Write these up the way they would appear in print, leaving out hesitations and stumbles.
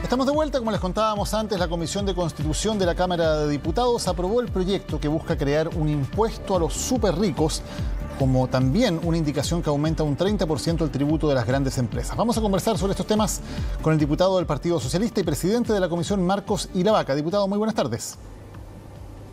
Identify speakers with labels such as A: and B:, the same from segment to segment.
A: Estamos de vuelta. Como les contábamos antes, la Comisión de Constitución de la Cámara de Diputados aprobó el proyecto que busca crear un impuesto a los súper ricos, como también una indicación que aumenta un 30% el tributo de las grandes empresas. Vamos a conversar sobre estos temas con el diputado del Partido Socialista y presidente de la Comisión, Marcos Iravaca. Diputado, muy buenas tardes.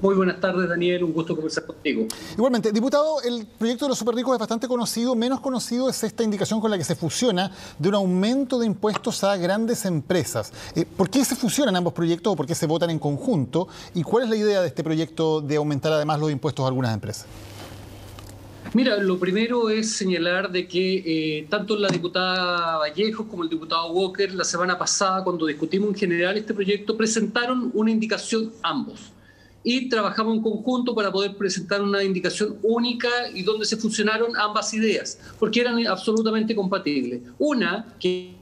B: Muy buenas tardes, Daniel. Un gusto conversar contigo.
A: Igualmente. Diputado, el proyecto de los superricos es bastante conocido. Menos conocido es esta indicación con la que se fusiona de un aumento de impuestos a grandes empresas. ¿Por qué se fusionan ambos proyectos o por qué se votan en conjunto? ¿Y cuál es la idea de este proyecto de aumentar además los impuestos a algunas empresas?
B: Mira, lo primero es señalar de que tanto la diputada Vallejo como el diputado Walker la semana pasada, cuando discutimos en general este proyecto, presentaron una indicación ambos. Y trabajamos en conjunto para poder presentar una indicación única y donde se fusionaron ambas ideas, porque eran absolutamente compatibles. Una, que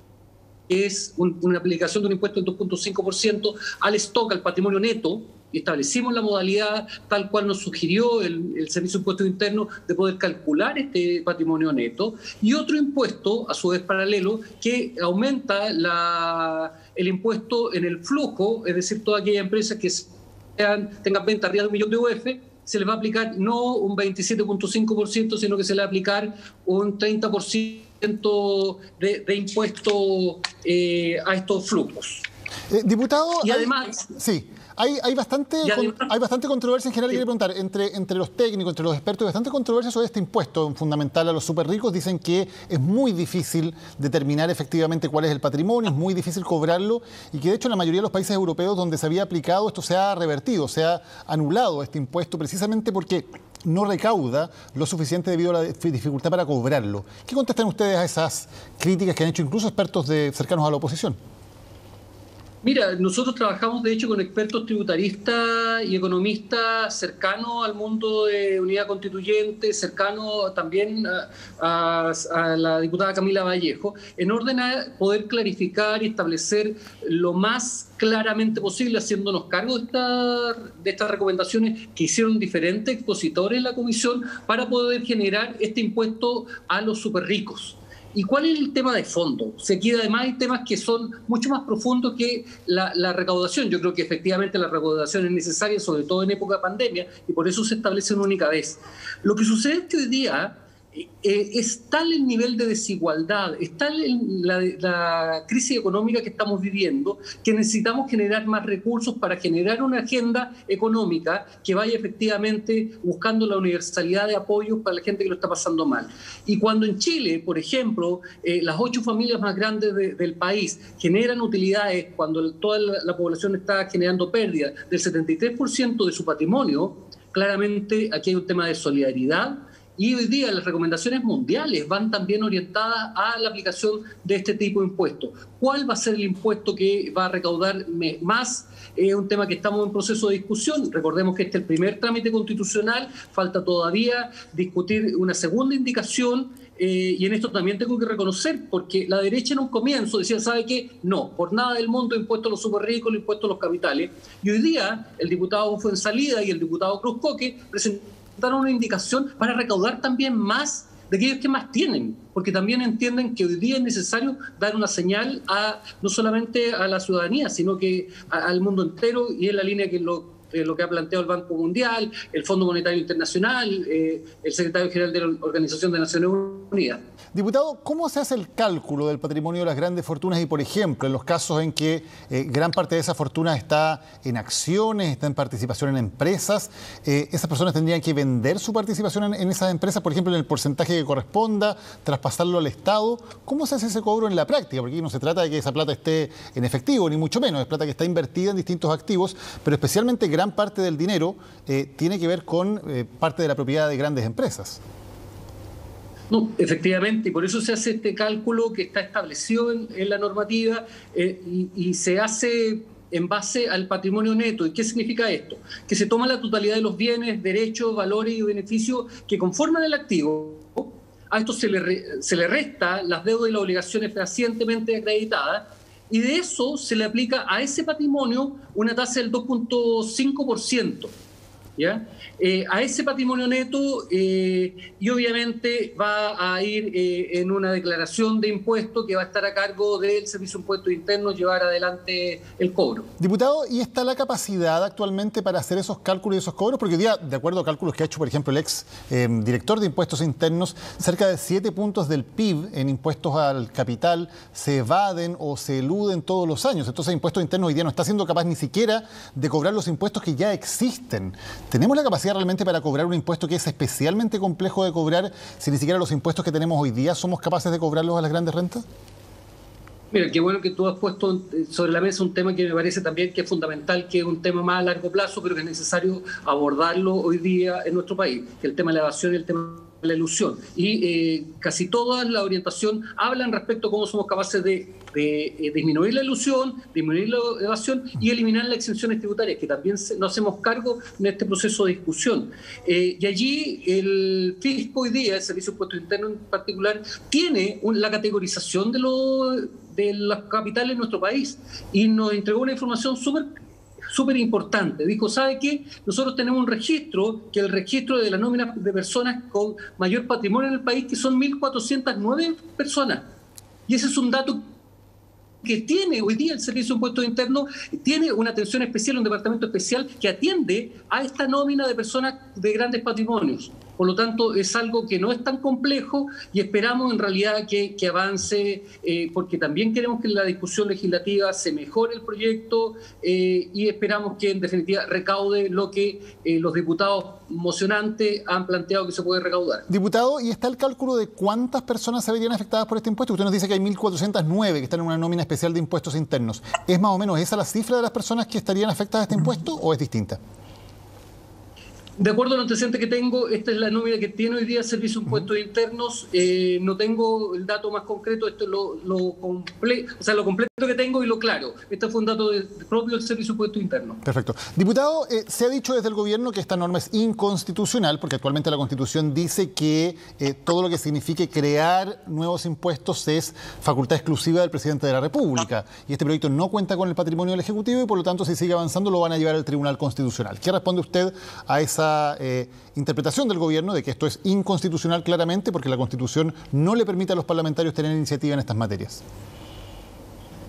B: es una aplicación de un impuesto del 2.5% al stock, al patrimonio neto, y establecimos la modalidad tal cual nos sugirió el Servicio de Impuestos Internos de poder calcular este patrimonio neto, y otro impuesto, a su vez paralelo, que aumenta el impuesto en el flujo, es decir, todas aquellas empresas que tengan venta arriba de 1 millón de UF, se les va a aplicar no un 27.5%, sino que se le va a aplicar un 30% de impuesto a estos flujos.
A: Diputado,
B: y además...
A: Sí. Hay bastante controversia en general. Sí. Quiero preguntar, entre los técnicos, entre los expertos, hay bastante controversia sobre este impuesto fundamental a los súper ricos. Dicen que es muy difícil determinar efectivamente cuál es el patrimonio, es muy difícil cobrarlo y que de hecho en la mayoría de los países europeos donde se había aplicado esto se ha revertido, se ha anulado este impuesto precisamente porque no recauda lo suficiente debido a la dificultad para cobrarlo. ¿Qué contestan ustedes a esas críticas que han hecho incluso expertos cercanos a la oposición?
B: Mira, nosotros trabajamos de hecho con expertos tributaristas y economistas cercanos al mundo de unidad constituyente, cercanos también a la diputada Camila Vallejo, en orden a poder clarificar y establecer lo más claramente posible, haciéndonos cargo de estas recomendaciones que hicieron diferentes expositores en la comisión para poder generar este impuesto a los superricos. ¿Y cuál es el tema de fondo? Aquí además hay temas que son mucho más profundos que la recaudación. Yo creo que efectivamente la recaudación es necesaria, sobre todo en época de pandemia, y por eso se establece una única vez. Lo que sucede es que hoy día es tal el nivel de desigualdad, es tal la crisis económica que estamos viviendo, que necesitamos generar más recursos para generar una agenda económica que vaya efectivamente buscando la universalidad de apoyos para la gente que lo está pasando mal. Y cuando en Chile, por ejemplo, las 8 familias más grandes del país generan utilidades, cuando toda la población está generando pérdidas del 73% de su patrimonio, claramente aquí hay un tema de solidaridad. Y hoy día las recomendaciones mundiales van también orientadas a la aplicación de este tipo de impuestos. ¿Cuál va a ser el impuesto que va a recaudar más? Es un tema que estamos en proceso de discusión. Recordemos que este es el primer trámite constitucional, falta todavía discutir una segunda indicación. Y en esto también tengo que reconocer, porque la derecha en un comienzo decía, ¿sabe qué? No, por nada del mundo impuesto a los superricos, impuesto a los capitales. Y hoy día el diputado Fuenzalida y el diputado Cruz Coque presentaron una indicación para recaudar también más de aquellos que más tienen, porque también entienden que hoy día es necesario dar una señal no solamente a la ciudadanía, sino que al mundo entero, y en la línea que lo que ha planteado el Banco Mundial, el Fondo Monetario Internacional, el secretario general de la Organización de Naciones Unidas.
A: Diputado, ¿cómo se hace el cálculo del patrimonio de las grandes fortunas y, por ejemplo, en los casos en que gran parte de esa fortuna está en acciones, está en participación en empresas, esas personas tendrían que vender su participación en esas empresas, por ejemplo, en el porcentaje que corresponda, traspasarlo al Estado? ¿Cómo se hace ese cobro en la práctica? Porque aquí no se trata de que esa plata esté en efectivo, ni mucho menos, es plata que está invertida en distintos activos, pero especialmente gran parte del dinero tiene que ver con parte de la propiedad de grandes empresas.
B: No, efectivamente, y por eso se hace este cálculo que está establecido en la normativa y se hace en base al patrimonio neto. ¿Y qué significa esto? Que se toma la totalidad de los bienes, derechos, valores y beneficios que conforman el activo. A esto se le resta las deudas y las obligaciones fehacientemente acreditadas, y de eso se le aplica a ese patrimonio una tasa del 2.5%. ¿ya? A ese patrimonio neto y obviamente va a ir en una declaración de impuesto que va a estar a cargo del Servicio de Impuestos Internos llevar adelante el cobro.
A: Diputado, ¿y está la capacidad actualmente para hacer esos cálculos y esos cobros? Porque hoy día, de acuerdo a cálculos que ha hecho, por ejemplo, el ex director de Impuestos Internos, cerca de 7 puntos del PIB en impuestos al capital se evaden o se eluden todos los años. Entonces, Impuestos Internos hoy día no está siendo capaz ni siquiera de cobrar los impuestos que ya existen. ¿Tenemos la capacidad realmente para cobrar un impuesto que es especialmente complejo de cobrar si ni siquiera los impuestos que tenemos hoy día somos capaces de cobrarlos a las grandes rentas?
B: Mira, qué bueno que tú has puesto sobre la mesa un tema que me parece también que es fundamental, que es un tema más a largo plazo, pero que es necesario abordarlo hoy día en nuestro país, que es el tema de la evasión y el tema de la ilusión. Y casi toda la orientación hablan respecto a cómo somos capaces de disminuir la ilusión, disminuir la evasión y eliminar las exenciones tributarias, que también nos hacemos cargo en este proceso de discusión. Y allí el fisco hoy día, el Servicio de Impuestos Internos en particular, tiene la categorización de las capitales en nuestro país y nos entregó una información súper importante. Dijo, ¿sabe qué? Nosotros tenemos un registro, que es el registro de la nómina de personas con mayor patrimonio en el país, que son 1.409 personas. Y ese es un dato que tiene hoy día el Servicio de Impuestos Internos, tiene una atención especial, un departamento especial que atiende a esta nómina de personas de grandes patrimonios. Por lo tanto, es algo que no es tan complejo y esperamos en realidad que avance, porque también queremos que en la discusión legislativa se mejore el proyecto y esperamos que en definitiva recaude lo que los diputados mocionantes han planteado que se puede recaudar.
A: Diputado, ¿y está el cálculo de cuántas personas se verían afectadas por este impuesto? Usted nos dice que hay 1.409 que están en una nómina especial de impuestos internos. ¿Es más o menos esa la cifra de las personas que estarían afectadas a este impuesto o es distinta?
B: De acuerdo al antecedente que tengo, esta es la nómina que tiene hoy día el Servicio de Impuestos Internos. No tengo el dato más concreto, esto es lo completo que tengo y lo claro. Este fue un dato propio del Servicio de Impuestos Internos.
A: Perfecto. Diputado, se ha dicho desde el gobierno que esta norma es inconstitucional porque actualmente la Constitución dice que todo lo que signifique crear nuevos impuestos es facultad exclusiva del presidente de la República. Y este proyecto no cuenta con el patrimonio del Ejecutivo y por lo tanto, si sigue avanzando, lo van a llevar al Tribunal Constitucional. ¿Qué responde usted a esa interpretación del gobierno de que esto es inconstitucional claramente porque la Constitución no le permite a los parlamentarios tener iniciativa en estas materias?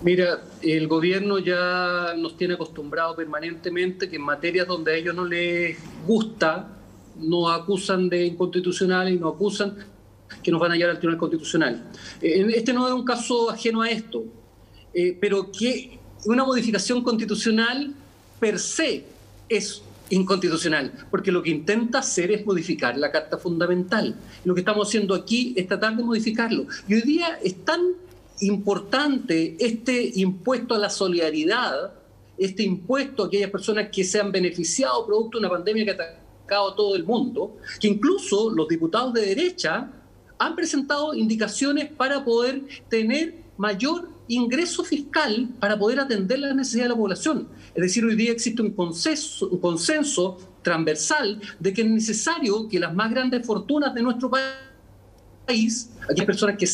B: Mira, el gobierno ya nos tiene acostumbrado permanentemente que en materias donde a ellos no les gusta, nos acusan de inconstitucional y nos acusan que nos van a llevar al Tribunal Constitucional. Este no es un caso ajeno a esto, pero que una modificación constitucional per se es inconstitucional, porque lo que intenta hacer es modificar la Carta Fundamental. Lo que estamos haciendo aquí es tratar de modificarlo. Y hoy día es tan importante este impuesto a la solidaridad, este impuesto a aquellas personas que se han beneficiado producto de una pandemia que ha atacado a todo el mundo, que incluso los diputados de derecha han presentado indicaciones para poder tener mayor ingreso fiscal para poder atender las necesidades de la población. Es decir, hoy día existe un consenso transversal de que es necesario que las más grandes fortunas de nuestro país, aquellas personas que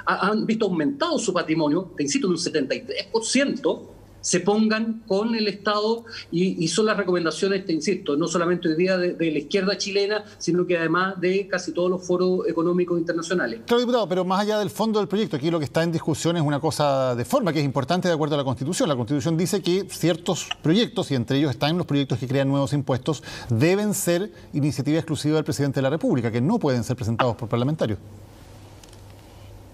B: han visto aumentado su patrimonio, te insisto, de un 73%, se pongan con el Estado y son las recomendaciones, te insisto, no solamente hoy día de la izquierda chilena, sino que además de casi todos los foros económicos internacionales.
A: Claro, diputado, pero más allá del fondo del proyecto, aquí lo que está en discusión es una cosa de forma que es importante de acuerdo a la Constitución. La Constitución dice que ciertos proyectos, y entre ellos están los proyectos que crean nuevos impuestos, deben ser iniciativa exclusiva del presidente de la República, que no pueden ser presentados por parlamentarios.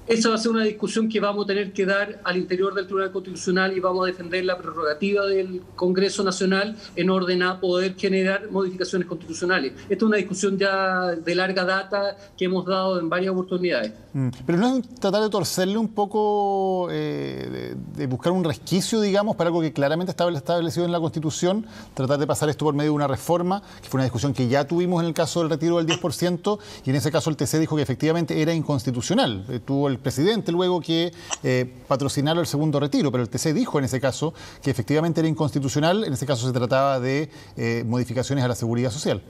B: Esa va a ser una discusión que vamos a tener que dar al interior del Tribunal Constitucional y vamos a defender la prerrogativa del Congreso Nacional en orden a poder generar modificaciones constitucionales. Esta es una discusión ya de larga data que hemos dado en varias oportunidades.
A: Pero no es tratar de torcerle un poco, de buscar un resquicio, digamos, para algo que claramente está establecido en la Constitución, tratar de pasar esto por medio de una reforma, que fue una discusión que ya tuvimos en el caso del retiro del 10%, y en ese caso el TC dijo que efectivamente era inconstitucional. Tuvo el presidente luego que patrocinar el segundo retiro, pero el TC dijo en ese caso que efectivamente era inconstitucional. En ese caso se trataba de modificaciones a la seguridad social.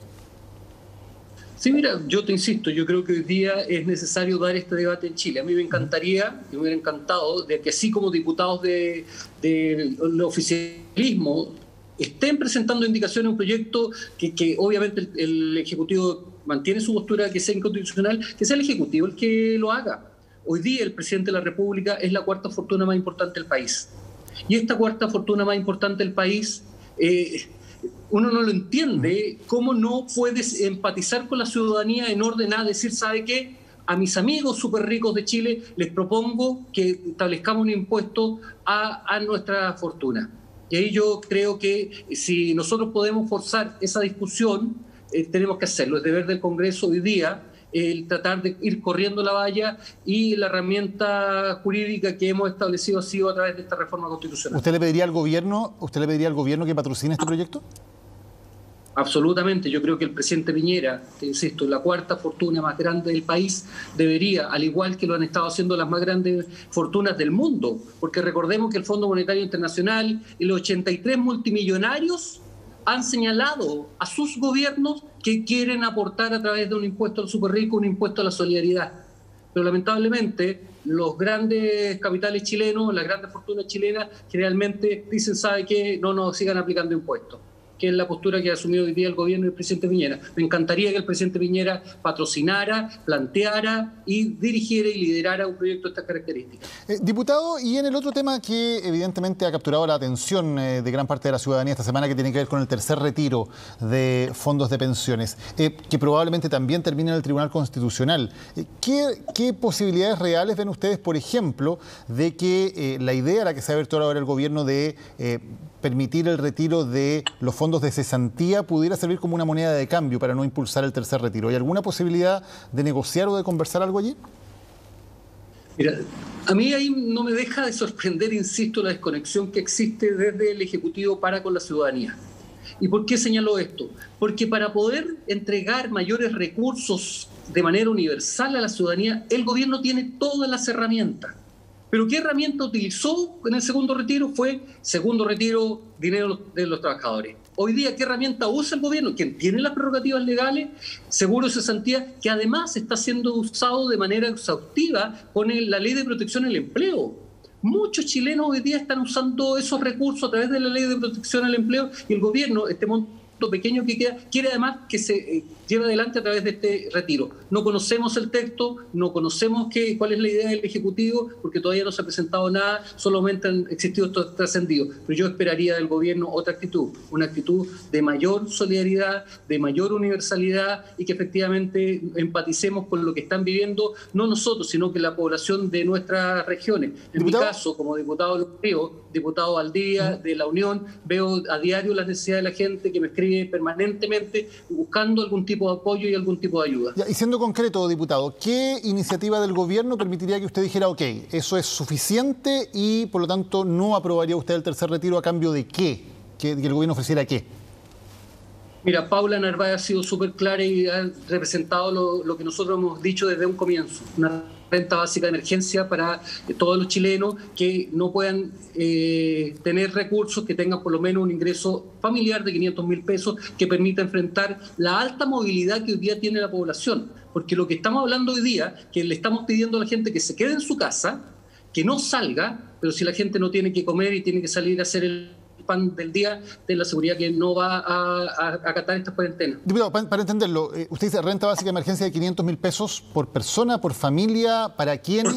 B: Sí, mira, yo te insisto, yo creo que hoy día es necesario dar este debate en Chile. A mí me encantaría, me hubiera encantado, de que así como diputados del oficialismo estén presentando indicaciones a un proyecto que obviamente el Ejecutivo mantiene su postura que sea inconstitucional, que sea el Ejecutivo el que lo haga. Hoy día el presidente de la República es la cuarta fortuna más importante del país. Y esta cuarta fortuna más importante del país, uno no lo entiende, cómo no puedes empatizar con la ciudadanía en orden a decir, ¿sabe qué? A mis amigos súper ricos de Chile les propongo que establezcamos un impuesto a nuestra fortuna. Y ahí yo creo que si nosotros podemos forzar esa discusión, tenemos que hacerlo. Es deber del Congreso hoy día el tratar de ir corriendo la valla, y la herramienta jurídica que hemos establecido ha sido a través de esta reforma constitucional.
A: ¿Usted le pediría al gobierno que patrocine este proyecto?
B: Absolutamente. Yo creo que el presidente Piñera, te insisto, la cuarta fortuna más grande del país, debería, al igual que lo han estado haciendo las más grandes fortunas del mundo, porque recordemos que el Fondo Monetario Internacional y los 83 multimillonarios han señalado a sus gobiernos que quieren aportar a través de un impuesto al superrico, un impuesto a la solidaridad. Pero lamentablemente los grandes capitales chilenos, las grandes fortunas chilenas, generalmente dicen, ¿sabe qué? No nos sigan aplicando impuestos, que es la postura que ha asumido hoy día el gobierno del presidente Piñera. Me encantaría que el presidente Piñera patrocinara, planteara y dirigiera y liderara un proyecto de estas características.
A: Diputado, y en el otro tema que evidentemente ha capturado la atención de gran parte de la ciudadanía esta semana, que tiene que ver con el tercer retiro de fondos de pensiones, que probablemente también termine en el Tribunal Constitucional. ¿Qué posibilidades reales ven ustedes, por ejemplo, de que la idea a la que se ha abierto ahora el gobierno de permitir el retiro de los fondos de cesantía pudiera servir como una moneda de cambio para no impulsar el tercer retiro? ¿Hay alguna posibilidad de negociar o de conversar algo allí?
B: Mira, a mí ahí no me deja de sorprender, insisto, la desconexión que existe desde el Ejecutivo para con la ciudadanía. ¿Y por qué señalo esto? Porque para poder entregar mayores recursos de manera universal a la ciudadanía, el gobierno tiene todas las herramientas. ¿Pero qué herramienta utilizó en el segundo retiro? Fue segundo retiro, dinero de los trabajadores. Hoy día, ¿qué herramienta usa el gobierno? Quien tiene las prerrogativas legales, seguro de cesantía, que además está siendo usado de manera exhaustiva con la Ley de Protección al Empleo. Muchos chilenos hoy día están usando esos recursos a través de la Ley de Protección al Empleo, y el gobierno, este monto pequeño que queda, quiere además que se lleve adelante a través de este retiro. No conocemos el texto, no conocemos cuál es la idea del Ejecutivo, porque todavía no se ha presentado nada, solamente han existido estos trascendidos. Pero yo esperaría del gobierno otra actitud, una actitud de mayor solidaridad, de mayor universalidad, y que efectivamente empaticemos con lo que están viviendo, no nosotros, sino que la población de nuestras regiones. En mi caso, como diputado del Río, diputado Valdivia de la Unión, veo a diario las necesidades de la gente que me escribe permanentemente buscando algún tipo de apoyo y algún tipo de ayuda.
A: Y siendo concreto, diputado, ¿qué iniciativa del gobierno permitiría que usted dijera, ok, eso es suficiente y por lo tanto no aprobaría usted el tercer retiro a cambio de qué? ¿Que el gobierno ofreciera qué?
B: Mira, Paula Narváez ha sido súper clara y ha representado lo que nosotros hemos dicho desde un comienzo. Una renta básica de emergencia para todos los chilenos que no puedan tener recursos, que tengan por lo menos un ingreso familiar de 500.000 pesos que permita enfrentar la alta movilidad que hoy día tiene la población. Porque lo que estamos hablando hoy día, que le estamos pidiendo a la gente que se quede en su casa, que no salga, pero si la gente no tiene que comer y tiene que salir a hacer el pan del día, de la seguridad que no va a acatar estas cuarentenas.
A: Diputado, para entenderlo, usted dice renta básica de emergencia de 500.000 pesos por persona, por familia, ¿para quiénes?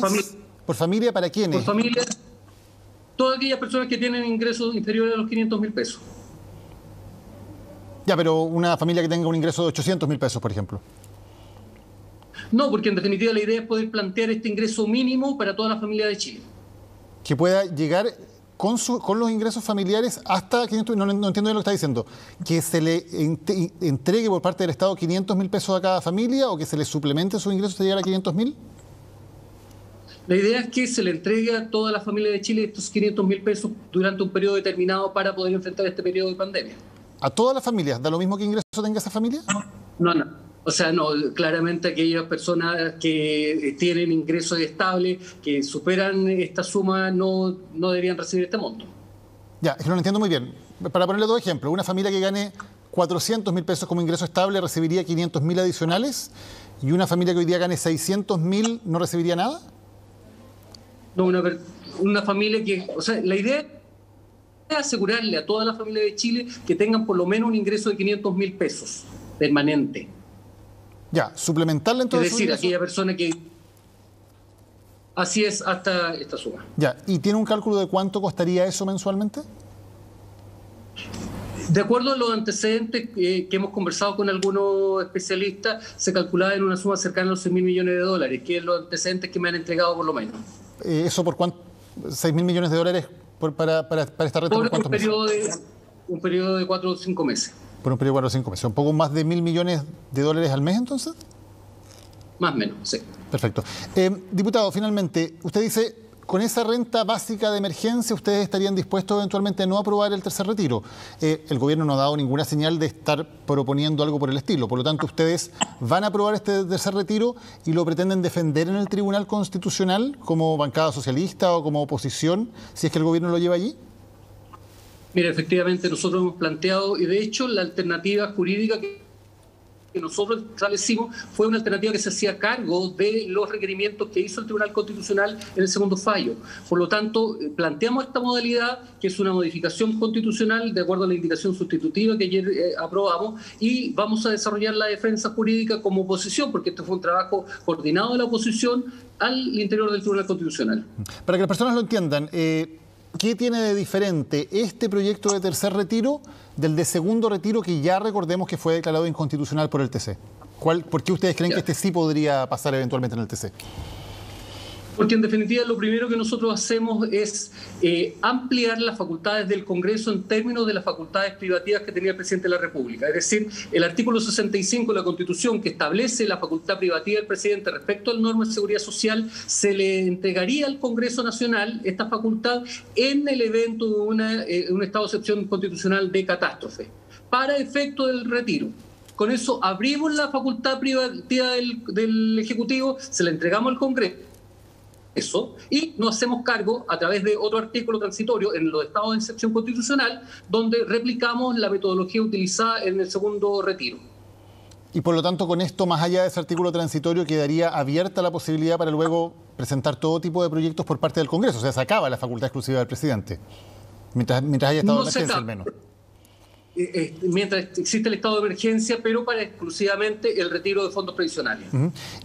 A: Por familia, ¿para quiénes?
B: Por familia, todas aquellas personas que tienen ingresos inferiores a los 500.000 pesos.
A: Ya, pero una familia que tenga un ingreso de 800.000 pesos, por ejemplo.
B: No, porque en definitiva la idea es poder plantear este ingreso mínimo para toda la familia de Chile.
A: Que pueda llegar con los ingresos familiares hasta 500, no entiendo bien lo que está diciendo, que se le entregue por parte del Estado 500.000 pesos a cada familia o que se le suplemente sus ingresos hasta llegar a 500.000.
B: La idea es que se le entregue a toda la familia de Chile estos 500.000 pesos durante un periodo determinado para poder enfrentar este periodo de pandemia.
A: ¿A todas las familias? ¿Da lo mismo que ingreso tenga esa familia?
B: No. O sea, no, claramente aquellas personas que tienen ingresos estables, que superan esta suma, no deberían recibir este monto.
A: Ya, es que no lo entiendo muy bien. Para ponerle dos ejemplos, una familia que gane 400.000 pesos como ingreso estable recibiría 500.000 adicionales, y una familia que hoy día gane 600.000 no recibiría nada.
B: No, una familia que, o sea, la idea asegurarle a toda la familia de Chile que tengan por lo menos un ingreso de 500.000 pesos permanente.
A: Ya, suplementarle entonces.
B: Es decir, aquella persona que... Así es, hasta esta suma.
A: Ya, ¿y tiene un cálculo de cuánto costaría eso mensualmente?
B: De acuerdo a los antecedentes que hemos conversado con algunos especialistas, se calculaba en una suma cercana a los 6.000 millones de dólares, que es los antecedentes que me han entregado por lo menos.
A: ¿Eso por cuánto? ¿6.000 millones de dólares para esta red?
B: Por un periodo de 4 o 5 meses.
A: Por un periodo de 4 o 5 meses. ¿Un poco más de 1.000 millones de dólares al mes entonces?
B: Más o menos, sí.
A: Perfecto. Diputado, finalmente, usted dice, con esa renta básica de emergencia, ustedes estarían dispuestos eventualmente a no aprobar el tercer retiro. El gobierno no ha dado ninguna señal de estar proponiendo algo por el estilo. Por lo tanto, ustedes van a aprobar este tercer retiro y lo pretenden defender en el Tribunal Constitucional como bancada socialista o como oposición, si es que el gobierno lo lleva allí.
B: Mira, efectivamente nosotros hemos planteado, y de hecho la alternativa jurídica que nosotros establecimos fue una alternativa que se hacía cargo de los requerimientos que hizo el Tribunal Constitucional en el segundo fallo. Por lo tanto, planteamos esta modalidad, que es una modificación constitucional de acuerdo a la indicación sustitutiva que ayer aprobamos, y vamos a desarrollar la defensa jurídica como oposición, porque este fue un trabajo coordinado de la oposición al interior del Tribunal Constitucional.
A: Para que las personas lo entiendan, ¿qué tiene de diferente este proyecto de tercer retiro del de segundo retiro que ya recordemos que fue declarado inconstitucional por el TC? ¿Por qué ustedes creen que este sí podría pasar eventualmente en el TC?
B: Porque en definitiva lo primero que nosotros hacemos es ampliar las facultades del Congreso en términos de las facultades privativas que tenía el presidente de la República. Es decir, el artículo 65 de la Constitución, que establece la facultad privativa del presidente respecto a la norma de seguridad social, se le entregaría al Congreso Nacional esta facultad en el evento de un estado de excepción constitucional de catástrofe, para efecto del retiro. Con eso abrimos la facultad privativa del Ejecutivo, se la entregamos al Congreso, y nos hacemos cargo a través de otro artículo transitorio en los estados de excepción constitucional, donde replicamos la metodología utilizada en el segundo retiro.
A: Y por lo tanto, con esto, más allá de ese artículo transitorio, quedaría abierta la posibilidad para luego presentar todo tipo de proyectos por parte del Congreso. O sea, se acaba la facultad exclusiva del presidente, mientras haya estado de emergencia al menos.
B: Mientras existe el estado de emergencia, pero para exclusivamente el retiro de fondos previsionales.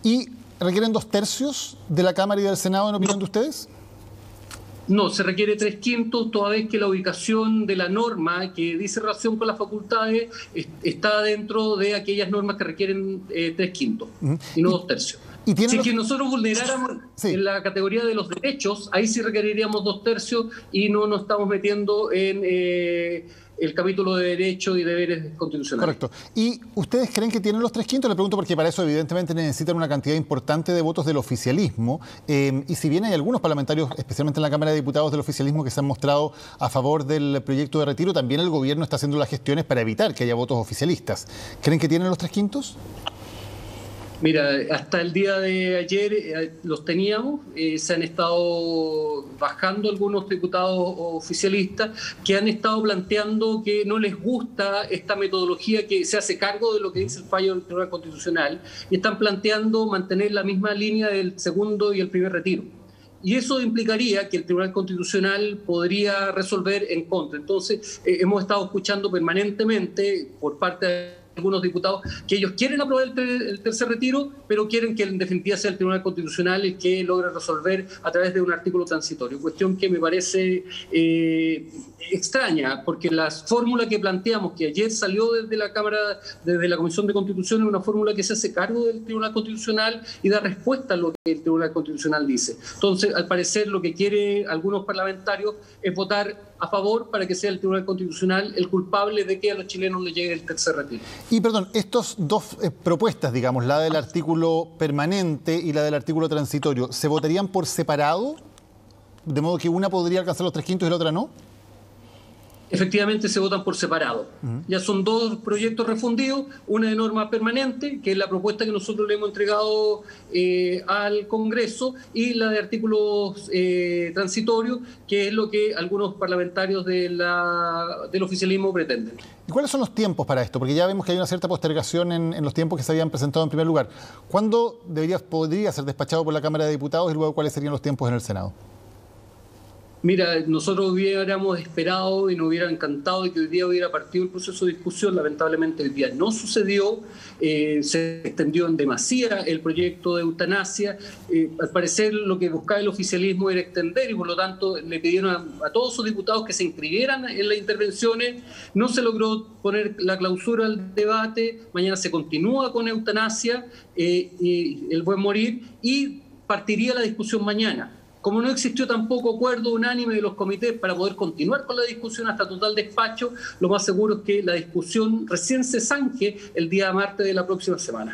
A: ¿Y requieren 2/3 de la Cámara y del Senado, en opinión de ustedes?
B: No, se requiere 3/5, toda vez que la ubicación de la norma que dice relación con las facultades está dentro de aquellas normas que requieren 3/5 y no 2/3. Si que nosotros vulneráramos en la categoría de los derechos, ahí sí requeriríamos 2/3 y no nos estamos metiendo en el capítulo de derechos y deberes constitucionales.
A: Correcto. ¿Y ustedes creen que tienen los 3/5? Le pregunto porque para eso evidentemente necesitan una cantidad importante de votos del oficialismo, y si bien hay algunos parlamentarios, especialmente en la Cámara de Diputados del oficialismo, que se han mostrado a favor del proyecto de retiro, también el gobierno está haciendo las gestiones para evitar que haya votos oficialistas. ¿Creen que tienen los 3/5?
B: Mira, hasta el día de ayer los teníamos, se han estado bajando algunos diputados oficialistas que han estado planteando que no les gusta esta metodología que se hace cargo de lo que dice el fallo del Tribunal Constitucional, y están planteando mantener la misma línea del segundo y el primer retiro. Y eso implicaría que el Tribunal Constitucional podría resolver en contra. Entonces, hemos estado escuchando permanentemente por parte de algunos diputados que ellos quieren aprobar el tercer retiro, pero quieren que en definitiva sea el Tribunal Constitucional el que logre resolver a través de un artículo transitorio. Cuestión que me parece extraña, porque la fórmula que planteamos, que ayer salió desde la Cámara, desde la Comisión de Constitución, es una fórmula que se hace cargo del Tribunal Constitucional y da respuesta a lo que el Tribunal Constitucional dice. Entonces, al parecer, lo que quieren algunos parlamentarios es votar a favor para que sea el Tribunal Constitucional el culpable de que a los chilenos les llegue el tercer retiro.
A: Y perdón, estas dos propuestas, digamos, la del artículo permanente y la del artículo transitorio, ¿se votarían por separado? ¿De modo que una podría alcanzar los 3/5 y la otra no?
B: Efectivamente se votan por separado. Ya son dos proyectos refundidos, una de norma permanente, que es la propuesta que nosotros le hemos entregado al Congreso, y la de artículos transitorios, que es lo que algunos parlamentarios del oficialismo pretenden.
A: ¿Y cuáles son los tiempos para esto? Porque ya vemos que hay una cierta postergación en los tiempos que se habían presentado en primer lugar. ¿Cuándo podría ser despachado por la Cámara de Diputados y luego cuáles serían los tiempos en el Senado?
B: Mira, nosotros hubiéramos esperado y nos hubiera encantado de que hoy día hubiera partido el proceso de discusión. Lamentablemente hoy día no sucedió, se extendió en demasía el proyecto de eutanasia. Al parecer lo que buscaba el oficialismo era extender y por lo tanto le pidieron a todos sus diputados que se inscribieran en las intervenciones. No se logró poner la clausura al debate. Mañana se continúa con eutanasia y el buen morir y partiría la discusión mañana. Como no existió tampoco acuerdo unánime de los comités para poder continuar con la discusión hasta total despacho, lo más seguro es que la discusión recién se zanje el día martes de la próxima semana.